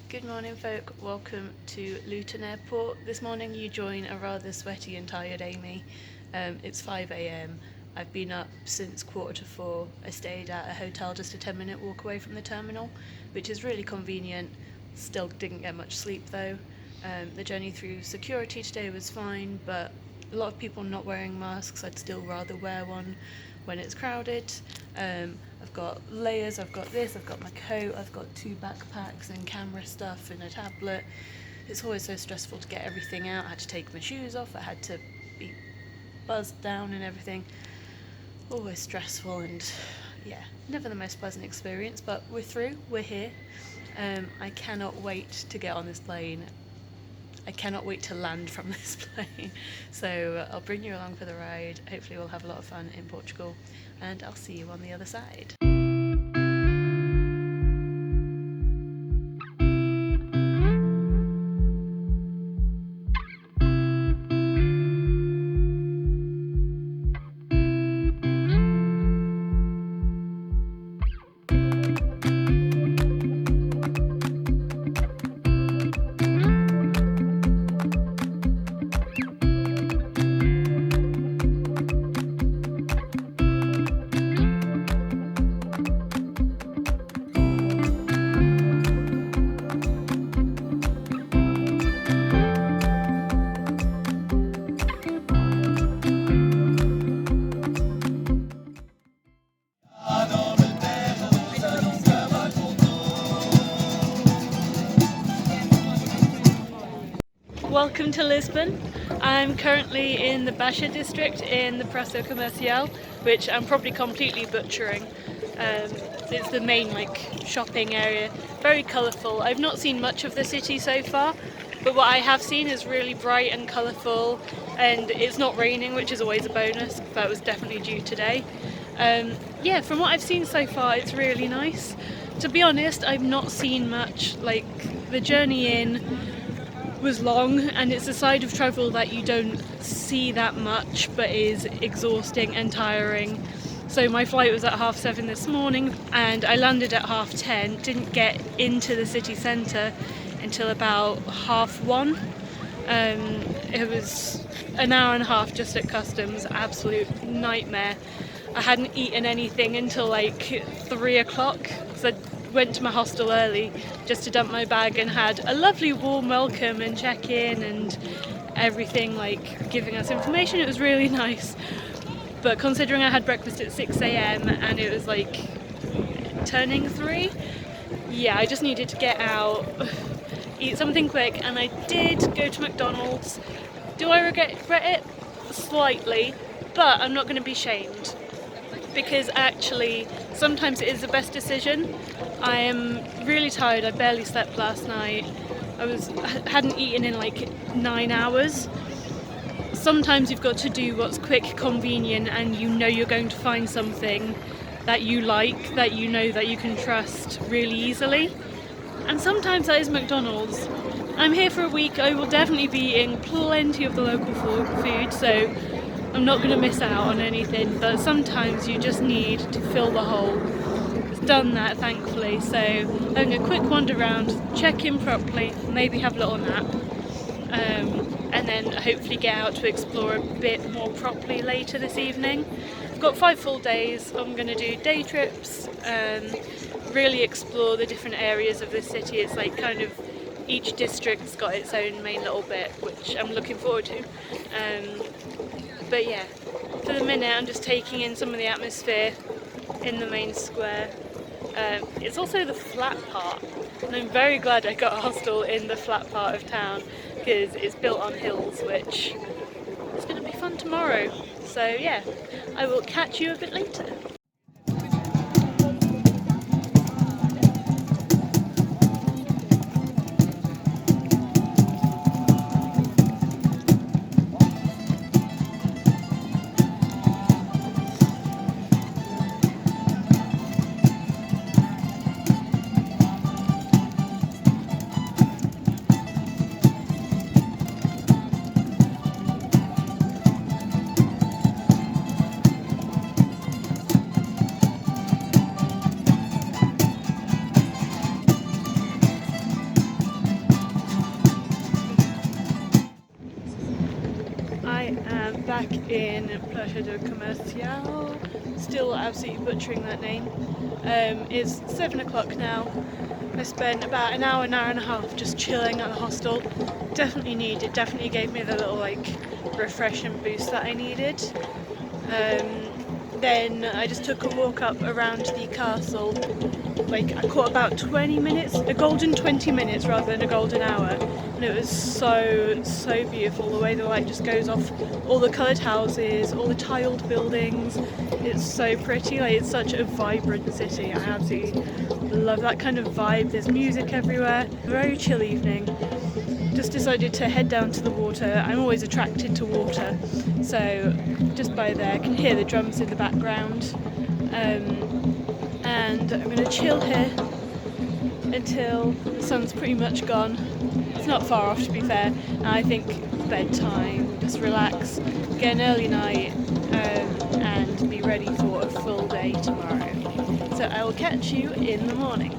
Good morning, folk. Welcome to Luton Airport. This morning you join a rather sweaty and tired Amy. It's 5 a.m. I've been up since 4:45. I stayed at a hotel just a 10-minute walk away from the terminal, which is really convenient. Still didn't get much sleep though. The journey through security today was fine, but a lot of people not wearing masks. I'd still rather wear one when it's crowded. I've got layers, I've got this, I've got my coat, I've got 2 backpacks and camera stuff and a tablet. It's always so stressful to get everything out. I had to take my shoes off, I had to be buzzed down and everything. Always stressful and yeah, never the most pleasant experience, but we're through, we're here. I cannot wait to get on this plane. I cannot wait to land from this plane. So I'll bring you along for the ride. Hopefully we'll have a lot of fun in Portugal, and I'll see you on the other side. Welcome to Lisbon. I'm currently in the Baixa district in the Comércio, which I'm probably completely butchering. It's the main shopping area, very colourful. I've not seen much of the city so far, but what I have seen is really bright and colourful, and it's not raining, which is always a bonus. That was definitely due today. Yeah, from what I've seen so far, it's really nice. To be honest, I've not seen much. The journey in was long, and it's a side of travel that you don't see that much but is exhausting and tiring. So my flight was at 7:30 this morning and I landed at 10:30, didn't get into the city centre until about 1:30. It was an hour and a half just at customs, absolute nightmare. I hadn't eaten anything until 3 o'clock, so I went to my hostel early just to dump my bag and had a lovely warm welcome and check-in and everything, giving us information. It was really nice. But considering I had breakfast at 6 a.m. and it was turning 3, yeah, I just needed to get out, eat something quick, and I did go to McDonald's. Do I regret it? Slightly, but I'm not going to be shamed, because actually sometimes it is the best decision. I am really tired. I barely slept last night. I hadn't eaten in 9 hours. Sometimes you've got to do what's quick, convenient, and you know you're going to find something that you like, that you know that you can trust really easily. And sometimes that is McDonald's. I'm here for a week. I will definitely be eating plenty of the local food, so I'm not going to miss out on anything, but sometimes you just need to fill the hole. It's done that, thankfully, so having a quick wander around, check in properly, maybe have a little nap, and then hopefully get out to explore a bit more properly later this evening. I've got 5 full days. I'm going to do day trips, really explore the different areas of the city. It's each district's got its own main little bit, which I'm looking forward to. But yeah, for the minute I'm just taking in some of the atmosphere in the main square. It's also the flat part, and I'm very glad I got a hostel in the flat part of town because it's built on hills, which is going to be fun tomorrow. So yeah, I will catch you a bit later. back in Plaza do Comércio, still absolutely butchering that name. It's 7 o'clock now. I spent about an hour and a half just chilling at the hostel. Definitely needed, definitely gave me the little like refresh and boost that I needed. Then I just took a walk up around the castle. Like I caught about 20 minutes, a golden 20 minutes rather than a golden hour, and it was so beautiful. The way the light just goes off all the coloured houses, all the tiled buildings. It's so pretty. Like it's such a vibrant city. I absolutely love that kind of vibe. There's music everywhere. A very chill evening. Just decided to head down to the water. I'm always attracted to water, so just by there I can hear the drums in the background. And I'm going to chill here until the sun's pretty much gone. It's not far off, to be fair, and I think bedtime, just relax, get an early night, and be ready for a full day tomorrow. So I will catch you in the morning.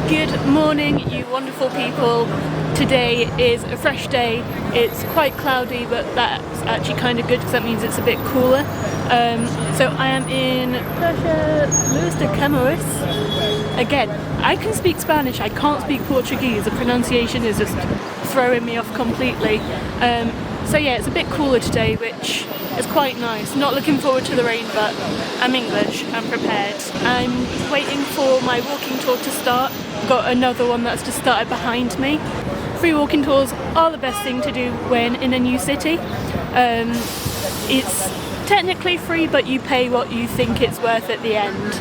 Good morning, you wonderful people. Today is a fresh day. It's quite cloudy, but that's actually kind of good because that means it's a bit cooler. So I am in Praça Luís de Camões. Again, I can speak Spanish, I can't speak Portuguese. The pronunciation is just throwing me off completely. So yeah, it's a bit cooler today, which is quite nice. Not looking forward to the rain, but I'm English, I'm prepared. I'm waiting for my walking tour to start. Got another one that's just started behind me. Free walking tours are the best thing to do when in a new city. It's technically free, but you pay what you think it's worth at the end.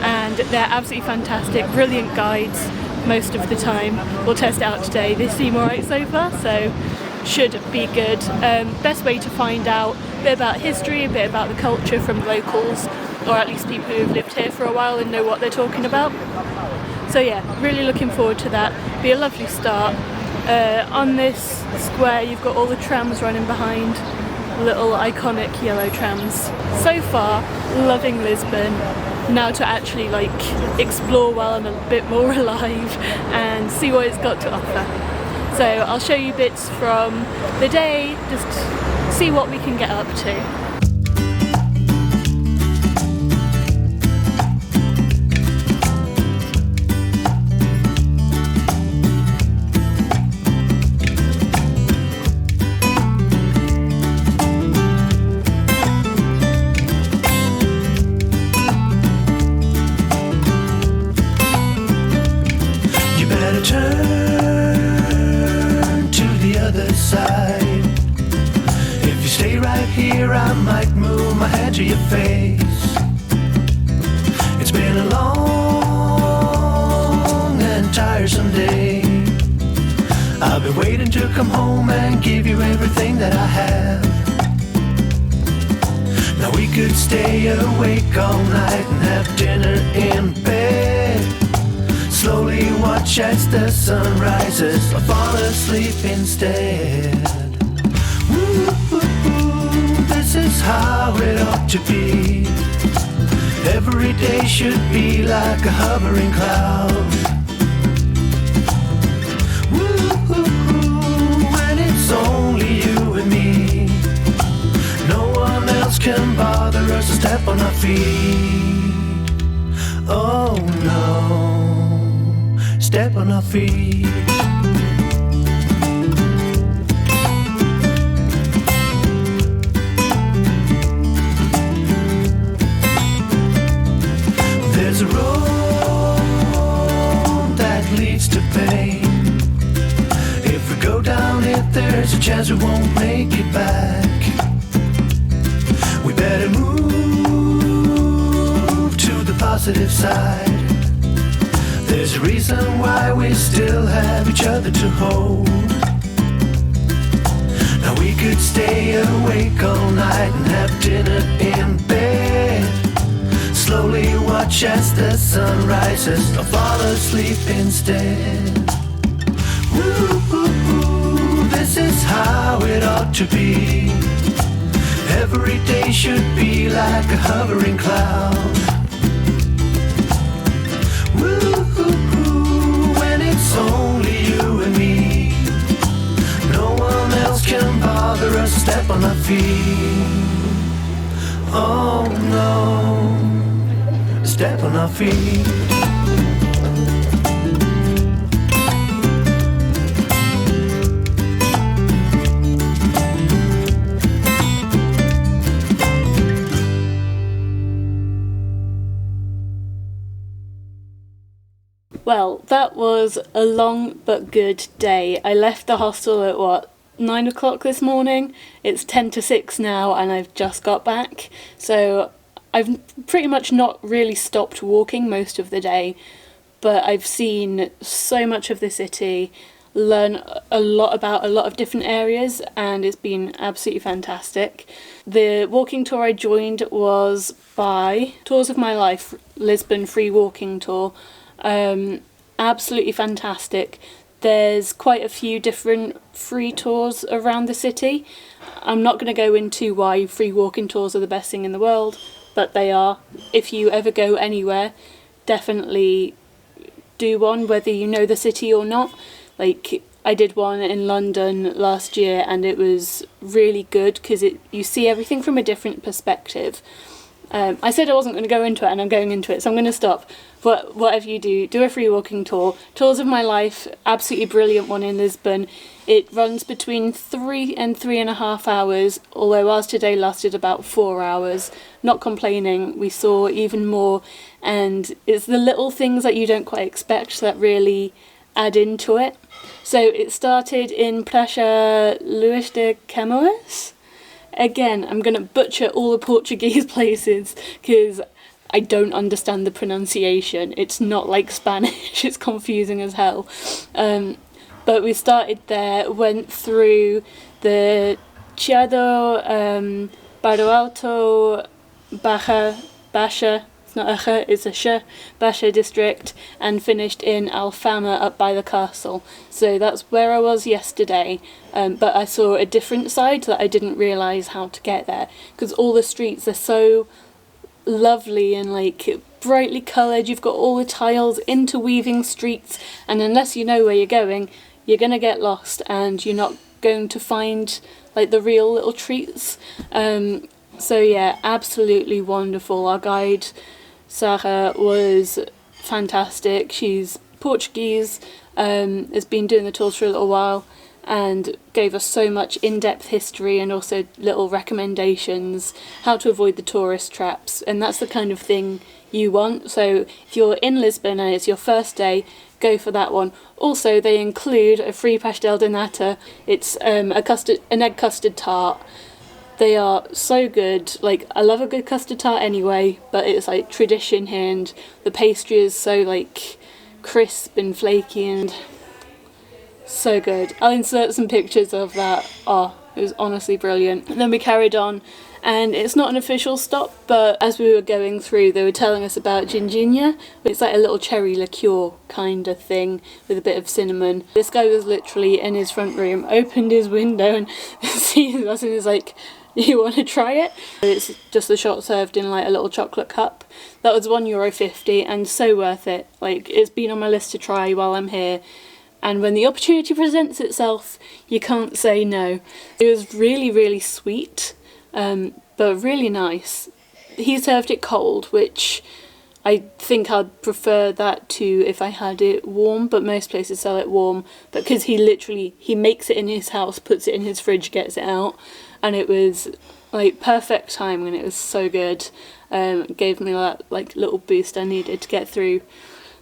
And they're absolutely fantastic, brilliant guides most of the time. We'll test it out today. They seem alright so far, so should be good. Best way to find out a bit about history, a bit about the culture from locals, or at least people who've lived here for a while and know what they're talking about. So yeah, really looking forward to that. Be a lovely start. On this square you've got all the trams running behind, little iconic yellow trams. So far, loving Lisbon. Now to actually like explore while I'm a bit more alive and see what it's got to offer. So I'll show you bits from the day, just see what we can get up to. Turn to the other side. If you stay right here, I might move my hand to your face. It's been a long and tiresome day. I've been waiting to come home and give you everything that I have. Now we could stay awake all night and have dinner in bed. Slowly watch as the sun rises, or fall asleep instead. Woo-hoo-hoo, this is how it ought to be. Every day should be like a hovering cloud. Woo-hoo-hoo, when it's only you and me. No one else can bother us to step on our feet. Oh no. Step on our feet. There's a road that leads to pain. If we go down it, there's a chance we won't make it back. We better move to the positive side. There's a reason why we still have each other to hold. Now we could stay awake all night and have dinner in bed. Slowly watch as the sun rises or fall asleep instead. Woo, this is how it ought to be. Every day should be like a hovering cloud. Woo, when it's only you and me. No one else can bother us to step on our feet. Oh no, step on our feet. Well, that was a long but good day. I left the hostel at 9 o'clock this morning. It's 10 to 6 now and I've just got back. So I've pretty much not really stopped walking most of the day, but I've seen so much of the city, learn a lot about a lot of different areas, and it's been absolutely fantastic. The walking tour I joined was by Tours of My Life, Lisbon free walking tour. Absolutely fantastic. There's quite a few different free tours around the city. I'm not going to go into why free walking tours are the best thing in the world, but they are. If you ever go anywhere, definitely do one, whether you know the city or not. Like, I did one in London last year and it was really good because you see everything from a different perspective. I said I wasn't going to go into it and I'm going into it, so I'm going to stop. But whatever you do a free walking tour. Tours of My Life, absolutely brilliant one in Lisbon. It runs between 3 and 3.5 hours, although ours today lasted about 4 hours. Not complaining, we saw even more, and it's the little things that you don't quite expect that really add into it. So it started in Praça Luís de Camões. Again, I'm going to butcher all the Portuguese places because I don't understand the pronunciation. It's not like Spanish, it's confusing as hell. But we started there, went through the Chiado, Barro Alto, Baixa, it's not a it's a sh, Baixa district, and finished in Alfama up by the castle. So that's where I was yesterday, but I saw a different side that I didn't realise how to get there, because all the streets are so lovely and like brightly coloured. You've got all the tiles, interweaving streets, and unless you know where you're going, you're going to get lost and you're not going to find like the real little treats. So yeah, absolutely wonderful. Our guide Sarah was fantastic. She's Portuguese, has been doing the tours for a little while, and gave us so much in-depth history and also little recommendations, how to avoid the tourist traps, and that's the kind of thing you want. So if you're in Lisbon and it's your first day, go for that one. Also, they include a free pastel de nata. It's an egg custard tart. They are so good. Like, I love a good custard tart anyway, but it's like tradition here, and the pastry is so like crisp and flaky and so good. I'll insert some pictures of that. Oh, it was honestly brilliant. And then we carried on, and it's not an official stop, but as we were going through, they were telling us about ginginha. It's like a little cherry liqueur kind of thing with a bit of cinnamon. This guy was literally in his front room, opened his window and sees us and is like, you want to try it? It's just the shot served in like a little chocolate cup. That was €1.50 and so worth it. Like, it's been on my list to try while I'm here, and when the opportunity presents itself, you can't say no. It was really, really sweet, but really nice. He served it cold, which I think I'd prefer that to if I had it warm, but most places sell it warm. But because he makes it in his house, puts it in his fridge, gets it out, and it was like perfect timing, and it was so good. It gave me that like little boost I needed to get through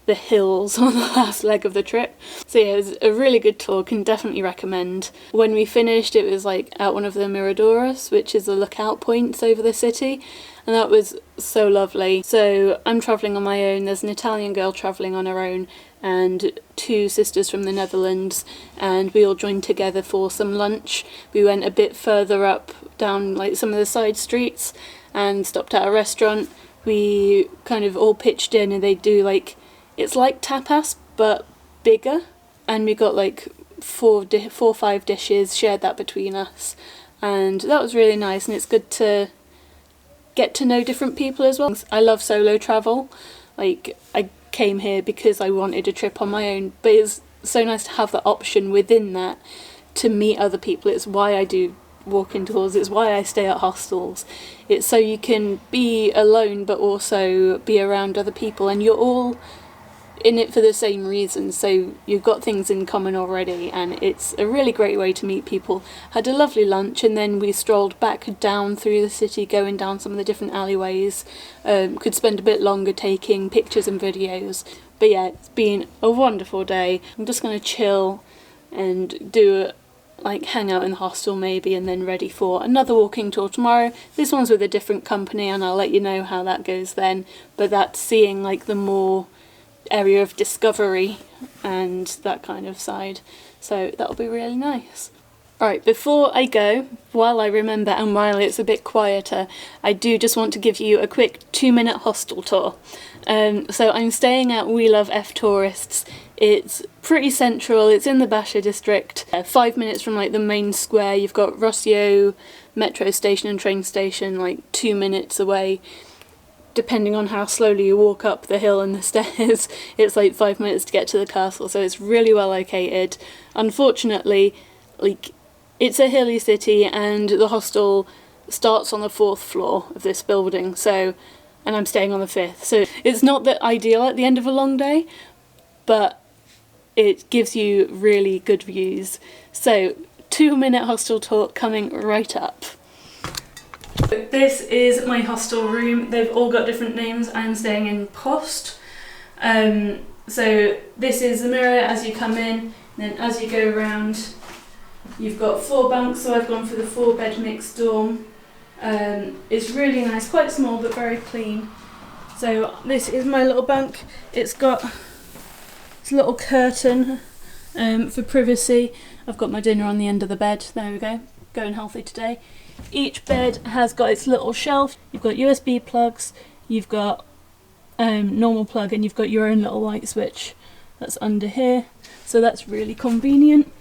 the hills on the last leg of the trip. So yeah, it was a really good tour, can definitely recommend. When we finished, it was like at one of the miradores, which is the lookout points over the city, and that was so lovely. So I'm travelling on my own, there's an Italian girl travelling on her own, and 2 sisters from the Netherlands, and we all joined together for some lunch. We went a bit further up down like some of the side streets and stopped at a restaurant. We kind of all pitched in, and they do like, it's like tapas but bigger, and we got like 4 or 5 dishes, shared that between us, and that was really nice. And it's good to get to know different people as well. I love solo travel. Like, I came here because I wanted a trip on my own, but it's so nice to have the option within that to meet other people. It's why I do walking tours, it's why I stay at hostels. It's so you can be alone but also be around other people, and you're all in it for the same reason, so you've got things in common already, and it's a really great way to meet people. Had a lovely lunch, and then we strolled back down through the city, going down some of the different alleyways. Could spend a bit longer taking pictures and videos, but yeah, it's been a wonderful day. I'm just going to chill and do like hang out in the hostel maybe, and then ready for another walking tour tomorrow. This one's with a different company, and I'll let you know how that goes then, but that's seeing like the more area of discovery and that kind of side, so that'll be really nice. Alright, before I go, while I remember and while it's a bit quieter, I do just want to give you a quick 2-minute hostel tour. So I'm staying at We Love F Tourists. It's pretty central, it's in the Baixa district, 5 minutes from like the main square. You've got Rossio metro station and train station like 2 minutes away. Depending on how slowly you walk up the hill and the stairs, it's like 5 minutes to get to the castle, so it's really well located. Unfortunately, like, it's a hilly city, and the hostel starts on the 4th floor of this building, so, and I'm staying on the 5th, so it's not that ideal at the end of a long day, but it gives you really good views. So 2-minute hostel tour coming right up. This is my hostel room. They've all got different names. I'm staying in Post. So this is the mirror as you come in, and then as you go around, you've got 4 bunks, so I've gone for the 4-bed mixed dorm. It's really nice, quite small but very clean. So this is my little bunk. It's got this little curtain for privacy. I've got my dinner on the end of the bed. There we go, going healthy today. Each bed has got its little shelf. You've got USB plugs, you've got normal plug, and you've got your own little light switch that's under here, so that's really convenient.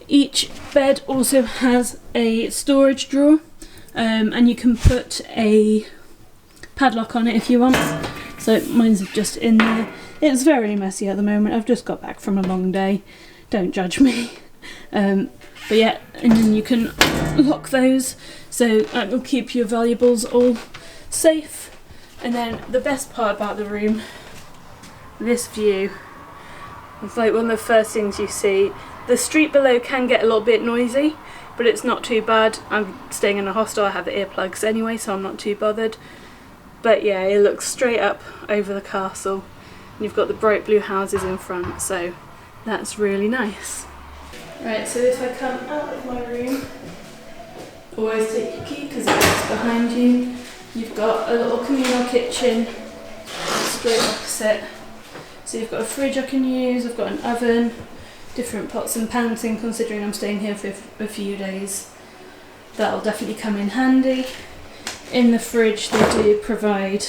Each bed also has a storage drawer, and you can put a padlock on it if you want. So mine's just in there. It's very messy at the moment. I've just got back from a long day, don't judge me. But yeah, and then you can lock those, so that will keep your valuables all safe. And then the best part about the room, this view, it's like one of the first things you see. The street below can get a little bit noisy, but it's not too bad. I'm staying in a hostel, I have the earplugs anyway, so I'm not too bothered. But yeah, it looks straight up over the castle, and you've got the bright blue houses in front, so that's really nice. Right, so if I come out of my room, always take your key because it's behind you. You've got a little communal kitchen straight opposite. So you've got a fridge I can use, I've got an oven, different pots and pans, and considering I'm staying here for a few days, that'll definitely come in handy. In the fridge they do provide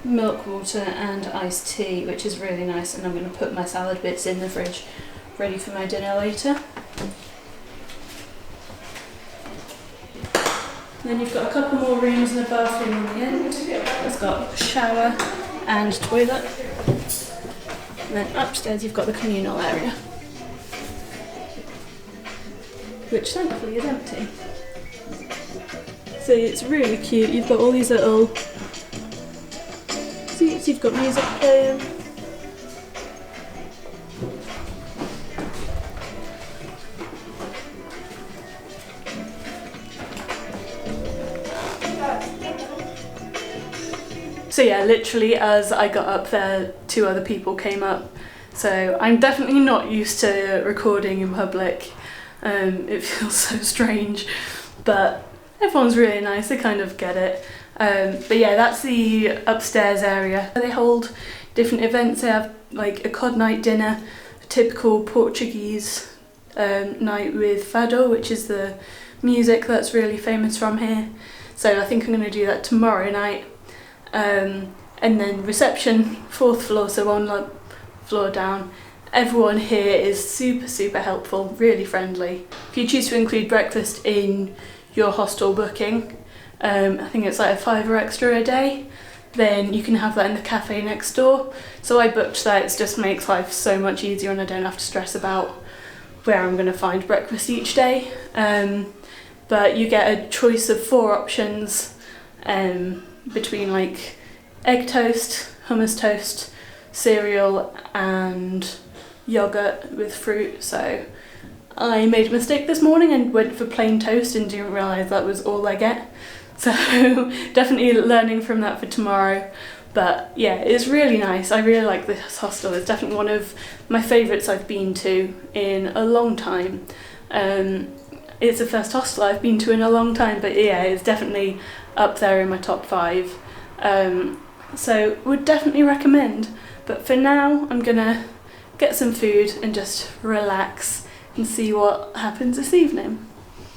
milk, water and iced tea, which is really nice, and I'm going to put my salad bits in the fridge ready for my dinner later. Then you've got a couple more rooms and a bathroom on the end. It's got a shower and toilet. And then upstairs you've got the communal area, which thankfully is empty. So it's really cute. You've got all these little seats, you've got music playing. So yeah, literally as I got up there, 2 other people came up. So I'm definitely not used to recording in public. It feels so strange, but everyone's really nice, they kind of get it. But yeah, that's the upstairs area. They hold different events. They have like a cod night dinner, a typical Portuguese night with fado, which is the music that's really famous from here. So I think I'm going to do that tomorrow night. And then reception, 4th floor, so one floor down. Everyone here is super helpful, really friendly. If you choose to include breakfast in your hostel booking, I think it's like a £5 extra a day, then you can have that in the cafe next door. So I booked that. It just makes life so much easier and I don't have to stress about where I'm going to find breakfast each day. But you get a choice of 4 options between like egg toast, hummus toast, cereal and yogurt with fruit. So I made a mistake this morning and went for plain toast and didn't realise that was all I get. So definitely learning from that for tomorrow. But yeah, it's really nice. I really like this hostel. It's definitely one of my favourites I've been to in a long time. It's the first hostel I've been to in a long time, but yeah, it's definitely up there in my top 5. So would definitely recommend. But for now, I'm gonna get some food and just relax and see what happens this evening.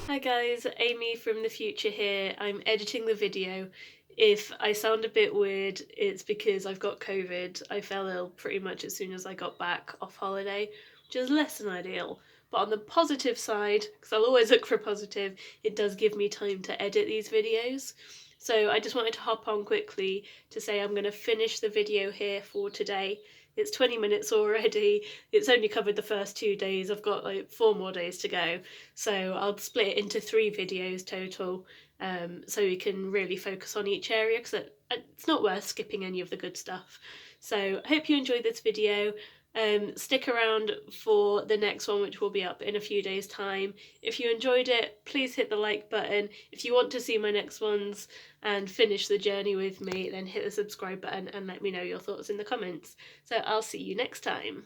Hi guys, Amy from the future here. I'm editing the video. If I sound a bit weird, it's because I've got COVID. I fell ill pretty much as soon as I got back off holiday, which is less than ideal. But on the positive side, because I'll always look for positive, it does give me time to edit these videos. So I just wanted to hop on quickly to say I'm going to finish the video here for today. It's 20 minutes already. It's only covered the first 2 days. I've got like 4 more days to go. So I'll split it into 3 videos total, so we can really focus on each area, because it's not worth skipping any of the good stuff. So I hope you enjoyed this video. Stick around for the next one, which will be up in a few days' time. If you enjoyed it, please hit the like button. If you want to see my next ones and finish the journey with me, then hit the subscribe button and let me know your thoughts in the comments. So I'll see you next time.